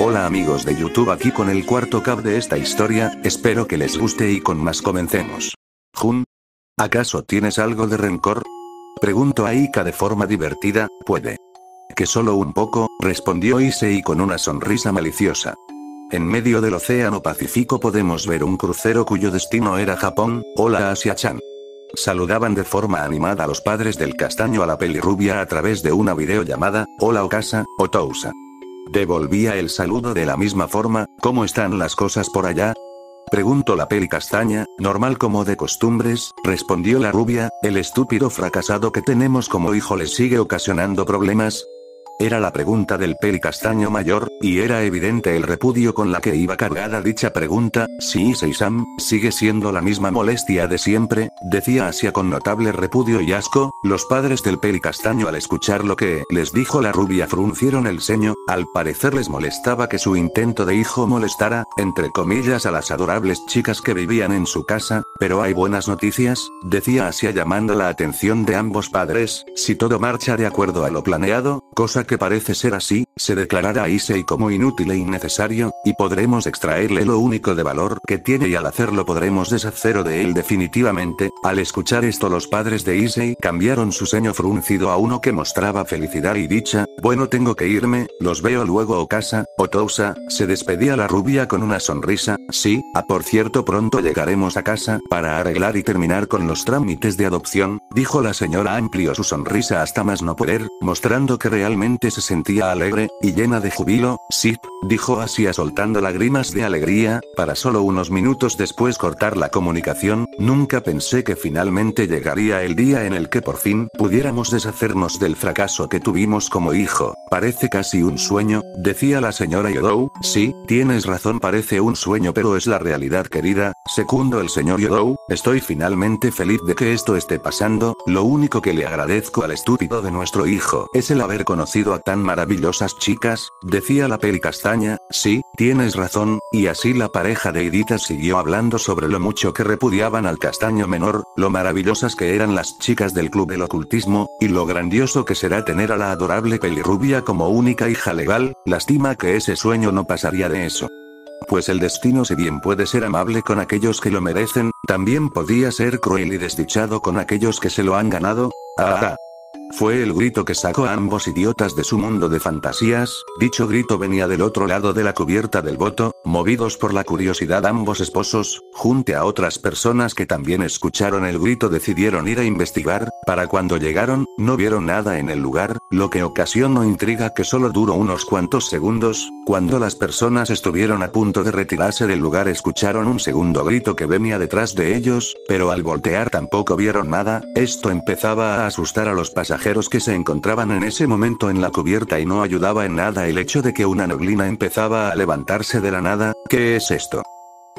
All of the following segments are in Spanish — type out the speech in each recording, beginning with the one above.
Hola amigos de YouTube, aquí con el cuarto cap de esta historia, espero que les guste y con más comencemos. Jun, ¿acaso tienes algo de rencor? Preguntó Aika de forma divertida. Puede que solo un poco, respondió Issei con una sonrisa maliciosa. En medio del océano Pacífico podemos ver un crucero cuyo destino era Japón. Hola Asia-chan. Saludaban de forma animada a los padres del castaño a la pelirrubia a través de una videollamada. Hola Okasa, Otousa. Devolvía el saludo de la misma forma. ¿Cómo están las cosas por allá? Preguntó la peli castaña. Normal como de costumbres, respondió la rubia. El estúpido fracasado que tenemos como hijo les sigue ocasionando problemas. Era la pregunta del peli castaño mayor, y era evidente el repudio con la que iba cargada dicha pregunta. Sí, Issei-san, sigue siendo la misma molestia de siempre, decía Asia con notable repudio y asco. Los padres del peli castaño al escuchar lo que les dijo la rubia fruncieron el ceño. Al parecer les molestaba que su intento de hijo molestara, entre comillas, a las adorables chicas que vivían en su casa. Pero hay buenas noticias, decía Asia llamando la atención de ambos padres. Si todo marcha de acuerdo a lo planeado, cosa que parece ser así, se declarará a Issei como inútil e innecesario, y podremos extraerle lo único de valor que tiene y al hacerlo podremos deshacerlo de él definitivamente. Al escuchar esto los padres de Issei cambiaron su ceño fruncido a uno que mostraba felicidad y dicha. Bueno, tengo que irme, los veo luego Okasa, Otousa, se despedía la rubia con una sonrisa. Sí, por cierto pronto llegaremos a casa para arreglar y terminar con los trámites de adopción, dijo la señora. Amplió su sonrisa hasta más no poder, mostrando que realmente se sentía alegre y llena de júbilo. Sí, dijo Asia soltando lágrimas de alegría, para solo unos minutos después cortar la comunicación. Nunca pensé que finalmente llegaría el día en el que por fin pudiéramos deshacernos del fracaso que tuvimos como hijo. Parece casi un sueño, decía la señora Yodou. Sí, tienes razón, parece un sueño pero es la realidad querida, secundó el señor Yodou. Estoy finalmente feliz de que esto esté pasando. Lo único que le agradezco al estúpido de nuestro hijo es el haber conocido a tan maravillosas chicas, decía la peli castaña. Sí, tienes razón, y así la pareja de iditas siguió hablando sobre lo mucho que repudiaban al castaño menor, lo maravillosas que eran las chicas del club del ocultismo, y lo grandioso que será tener a la adorable pelirrubia como única hija legal. Lástima que ese sueño no pasaría de eso. Pues el destino, si bien puede ser amable con aquellos que lo merecen, también podía ser cruel y desdichado con aquellos que se lo han ganado. ¡Ah! Fue el grito que sacó a ambos idiotas de su mundo de fantasías. Dicho grito venía del otro lado de la cubierta del boto. Movidos por la curiosidad ambos esposos, junto a otras personas que también escucharon el grito, decidieron ir a investigar. Para cuando llegaron, no vieron nada en el lugar, lo que ocasionó intriga que solo duró unos cuantos segundos. Cuando las personas estuvieron a punto de retirarse del lugar escucharon un segundo grito que venía detrás de ellos, pero al voltear tampoco vieron nada. Esto empezaba a asustar a los pasajeros que se encontraban en ese momento en la cubierta y no ayudaba en nada el hecho de que una neblina empezaba a levantarse de la nada. ¿Qué es esto?,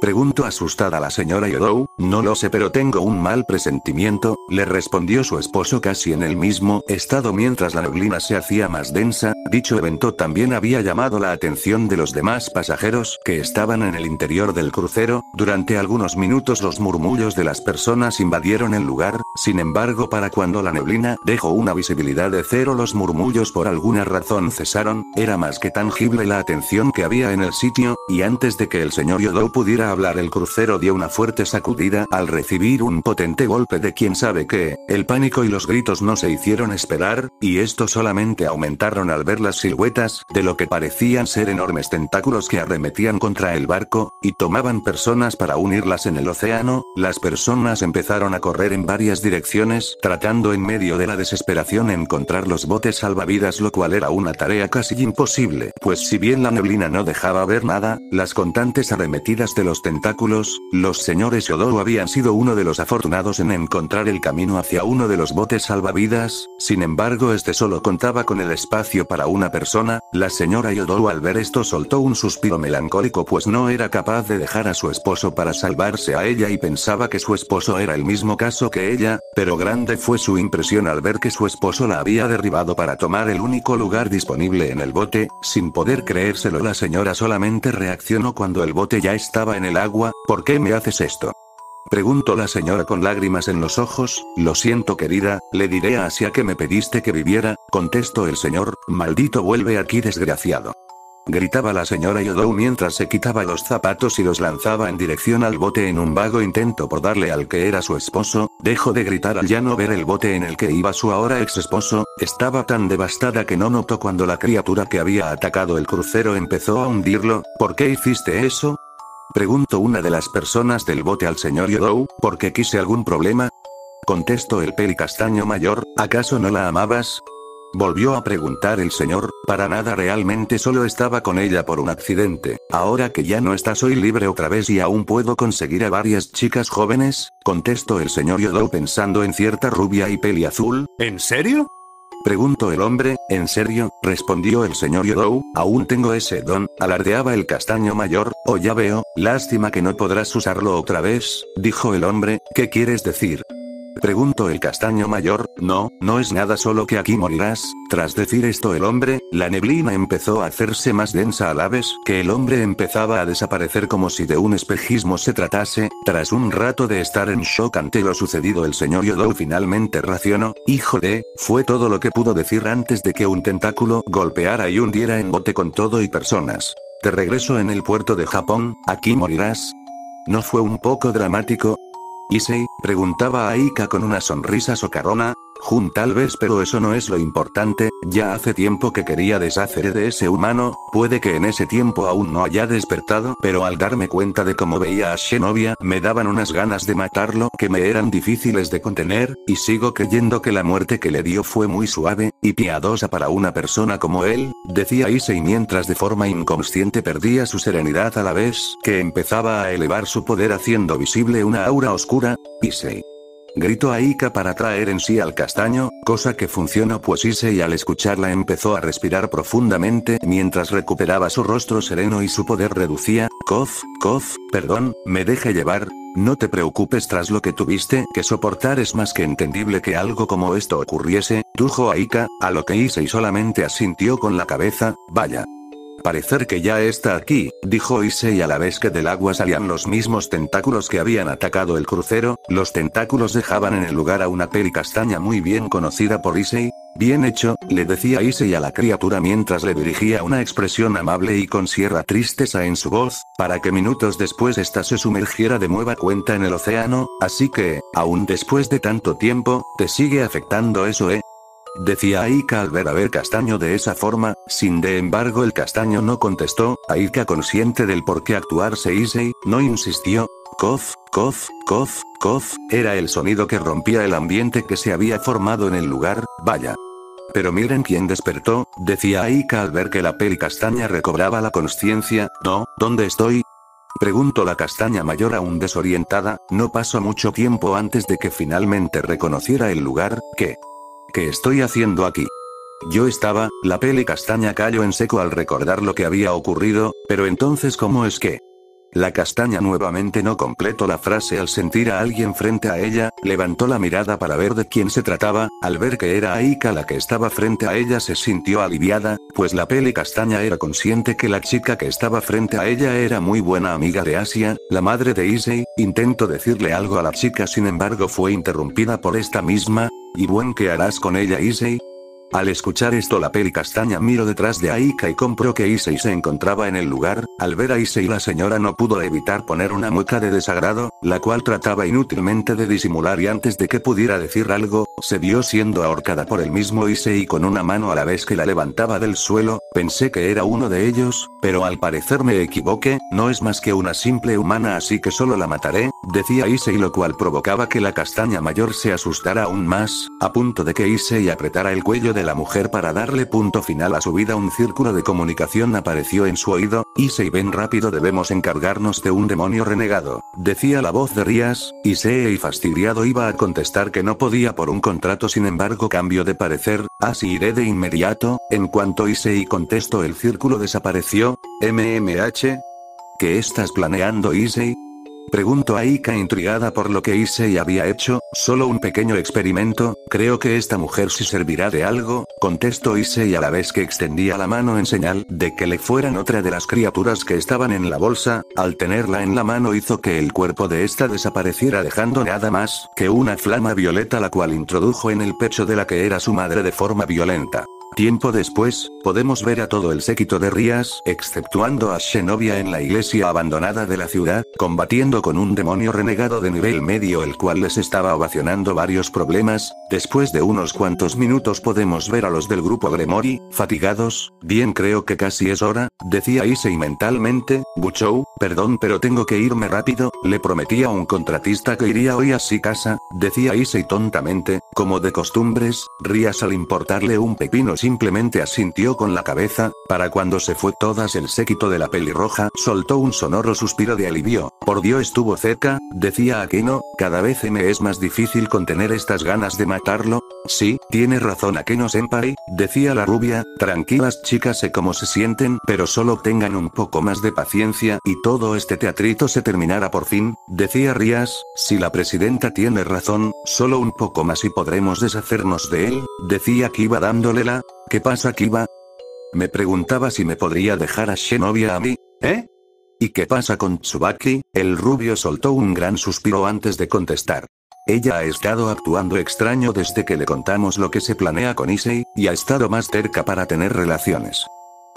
preguntó asustada la señora Yodou. No lo sé, pero tengo un mal presentimiento, le respondió su esposo casi en el mismo estado mientras la neblina se hacía más densa. Dicho evento también había llamado la atención de los demás pasajeros que estaban en el interior del crucero. Durante algunos minutos los murmullos de las personas invadieron el lugar, sin embargo para cuando la neblina dejó una visibilidad de cero los murmullos por alguna razón cesaron. Era más que tangible la atención que había en el sitio, y antes de que el señor Yodou pudiera hablar el crucero dio una fuerte sacudida al recibir un potente golpe de quién sabe qué. El pánico y los gritos no se hicieron esperar, y estos solamente aumentaron al ver las siluetas de lo que parecían ser enormes tentáculos que arremetían contra el barco, y tomaban personas para unirlas en el océano. Las personas empezaron a correr en varias direcciones, tratando en medio de la desesperación encontrar los botes salvavidas, lo cual era una tarea casi imposible, pues si bien la neblina no dejaba ver nada, las constantes arremetidas de los tentáculos, los señores Yodou habían sido uno de los afortunados en encontrar el camino hacia uno de los botes salvavidas. Sin embargo este solo contaba con el espacio para una persona. La señora Yodou al ver esto soltó un suspiro melancólico, pues no era capaz de dejar a su esposo para salvarse a ella y pensaba que su esposo era el mismo caso que ella, pero grande fue su impresión al ver que su esposo la había derribado para tomar el único lugar disponible en el bote. Sin poder creérselo la señora solamente reaccionó cuando el bote ya estaba en el agua. ¿Por qué me haces esto?, preguntó la señora con lágrimas en los ojos. Lo siento querida, le diré a Asia que me pediste que viviera, contestó el señor. Maldito, vuelve aquí desgraciado. Gritaba la señora Yodou mientras se quitaba los zapatos y los lanzaba en dirección al bote en un vago intento por darle al que era su esposo. Dejó de gritar al ya no ver el bote en el que iba su ahora ex esposo. Estaba tan devastada que no notó cuando la criatura que había atacado el crucero empezó a hundirlo. ¿Por qué hiciste eso?, preguntó una de las personas del bote al señor Yodou. ¿Porque quise algún problema?, contestó el pelicastaño mayor. ¿Acaso no la amabas?, volvió a preguntar el señor. Para nada, realmente solo estaba con ella por un accidente. Ahora que ya no está soy libre otra vez y aún puedo conseguir a varias chicas jóvenes, contestó el señor Yodou pensando en cierta rubia y peliazul. ¿En serio?, preguntó el hombre. ¿En serio?, respondió el señor Yodou. Aún tengo ese don, alardeaba el castaño mayor. Oh, ya veo, lástima que no podrás usarlo otra vez, dijo el hombre. ¿Qué quieres decir?, preguntó el castaño mayor. No, no es nada, solo que aquí morirás. Tras decir esto el hombre, la neblina empezó a hacerse más densa a la vez que el hombre empezaba a desaparecer como si de un espejismo se tratase. Tras un rato de estar en shock ante lo sucedido, el señor Yodou finalmente racionó. Hijo de, fue todo lo que pudo decir antes de que un tentáculo golpeara y hundiera en bote con todo y personas. Te regreso en el puerto de Japón, aquí morirás. ¿No fue un poco dramático?, Issei, preguntaba Aika con una sonrisa socarrona. Jun, tal vez, pero eso no es lo importante. Ya hace tiempo que quería deshacer de ese humano. Puede que en ese tiempo aún no haya despertado, pero al darme cuenta de cómo veía a Shinobi, me daban unas ganas de matarlo que me eran difíciles de contener, y sigo creyendo que la muerte que le dio fue muy suave y piadosa para una persona como él, decía Issei mientras de forma inconsciente perdía su serenidad a la vez que empezaba a elevar su poder haciendo visible una aura oscura. Issei, gritó Aika para traer en sí al castaño, cosa que funcionó pues Issei al escucharla empezó a respirar profundamente mientras recuperaba su rostro sereno y su poder reducía. Perdón, me deje llevar. No te preocupes, tras lo que tuviste que soportar es más que entendible que algo como esto ocurriese, dijo Aika, a lo que Issei solamente asintió con la cabeza. Vaya. Parecer que ya está aquí, dijo Issei a la vez que del agua salían los mismos tentáculos que habían atacado el crucero. Los tentáculos dejaban en el lugar a una pelicastaña muy bien conocida por Issei. Bien hecho, le decía Issei a la criatura mientras le dirigía una expresión amable y con cierta tristeza en su voz, para que minutos después ésta se sumergiera de nueva cuenta en el océano. Así que, aún después de tanto tiempo, ¿te sigue afectando eso, decía Aika al ver a ver castaño de esa forma? Sin embargo el castaño no contestó. Aika, consciente del por qué actuarse Issei, no insistió. Era el sonido que rompía el ambiente que se había formado en el lugar. Vaya. Pero miren quién despertó, decía Aika al ver que la pelicastaña recobraba la consciencia. No, ¿dónde estoy?, preguntó la castaña mayor aún desorientada. No pasó mucho tiempo antes de que finalmente reconociera el lugar. ¿Qué estoy haciendo aquí? La pelicastaña cayó en seco al recordar lo que había ocurrido. Pero entonces, ¿cómo es que? La castaña nuevamente no completó la frase al sentir a alguien frente a ella. Levantó la mirada para ver de quién se trataba. Al ver que era Aika la que estaba frente a ella, se sintió aliviada, pues la pelicastaña era consciente que la chica que estaba frente a ella era muy buena amiga de Asia, la madre de Issei. Intentó decirle algo a la chica, sin embargo fue interrumpida por esta misma. ¿Y buen qué harás con ella, Issei? Al escuchar esto, la pelicastaña miró detrás de Aika y compró que Issei se encontraba en el lugar. Al ver a Issei, la señora no pudo evitar poner una mueca de desagrado, la cual trataba inútilmente de disimular, y antes de que pudiera decir algo, se vio siendo ahorcada por el mismo Issei con una mano a la vez que la levantaba del suelo. Pensé que era uno de ellos, pero al parecer me equivoqué. No es más que una simple humana, así que solo la mataré, decía Issei, lo cual provocaba que la castaña mayor se asustara aún más, a punto de que Issei apretara el cuello de la mujer para darle punto final a su vida. Un círculo de comunicación apareció en su oído. Issei, ven rápido, debemos encargarnos de un demonio renegado, decía la voz de Rías. Issei, fastidiado, iba a contestar que no podía por un contrato, sin embargo cambió de parecer. Así iré de inmediato. En cuanto Issei contestó, el círculo desapareció. ¿Qué estás planeando, Issei?, preguntó Aika intrigada por lo que Issei había hecho. Solo un pequeño experimento, creo que esta mujer sí servirá de algo, contestó Issei a la vez que extendía la mano en señal de que le fueran otra de las criaturas que estaban en la bolsa. Al tenerla en la mano hizo que el cuerpo de esta desapareciera, dejando nada más que una flama violeta, la cual introdujo en el pecho de la que era su madre de forma violenta. Tiempo después, podemos ver a todo el séquito de Rías, exceptuando a Shenobi en la iglesia abandonada de la ciudad, combatiendo con un demonio renegado de nivel medio el cual les estaba ovacionando varios problemas. Después de unos cuantos minutos podemos ver a los del grupo Gremory, fatigados. Bien, creo que casi es hora, decía Issei mentalmente. Buchou, perdón pero tengo que irme rápido, le prometí a un contratista que iría hoy a su casa, decía Issei tontamente, como de costumbres. Rías al importarle un pepino simplemente asintió con la cabeza. Para cuando se fue todas el séquito de la pelirroja soltó un sonoro suspiro de alivio. Por Dios, estuvo cerca, decía Akeno, cada vez me es más difícil contener estas ganas de matarlo. Sí, tiene razón Akeno senpai, decía la rubia, tranquilas chicas, sé cómo se sienten, pero solo tengan un poco más de paciencia y todo este teatrito se terminará por fin, decía Rías. Si la presidenta tiene razón, solo un poco más y podremos deshacernos de él, decía Kiba dándolela. ¿Qué pasa Kiba? Me preguntaba si me podría dejar a Shenobi a mí, ¿eh? ¿Y qué pasa con Tsubaki? El rubio soltó un gran suspiro antes de contestar. Ella ha estado actuando extraño desde que le contamos lo que se planea con Issei, y ha estado más cerca para tener relaciones.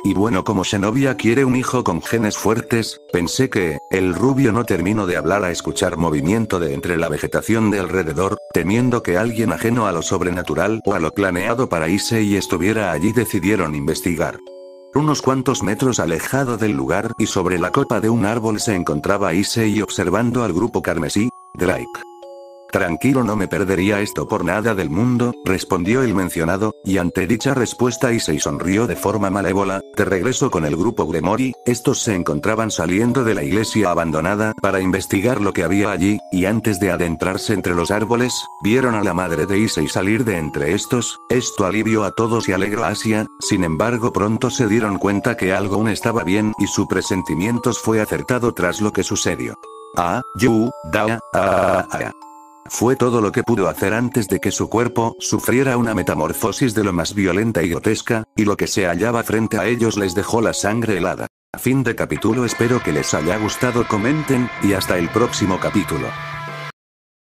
Y bueno, como Shenobi quiere un hijo con genes fuertes, pensé que, el rubio no terminó de hablar a escuchar movimiento de entre la vegetación de alrededor, temiendo que alguien ajeno a lo sobrenatural o a lo planeado para Issei estuviera allí, decidieron investigar. Unos cuantos metros alejado del lugar y sobre la copa de un árbol se encontraba Issei observando al grupo carmesí, Drake. Tranquilo, no me perdería esto por nada del mundo, respondió el mencionado, y ante dicha respuesta Issei sonrió de forma malévola. De regreso con el grupo Gremory, estos se encontraban saliendo de la iglesia abandonada para investigar lo que había allí, y antes de adentrarse entre los árboles, vieron a la madre de Issei salir de entre estos. Esto alivió a todos y alegró a Asia, sin embargo pronto se dieron cuenta que algo no estaba bien y su presentimientos fue acertado tras lo que sucedió. Fue todo lo que pudo hacer antes de que su cuerpo sufriera una metamorfosis de lo más violenta y grotesca, y lo que se hallaba frente a ellos les dejó la sangre helada. Fin de capítulo. Espero que les haya gustado, comenten, y hasta el próximo capítulo.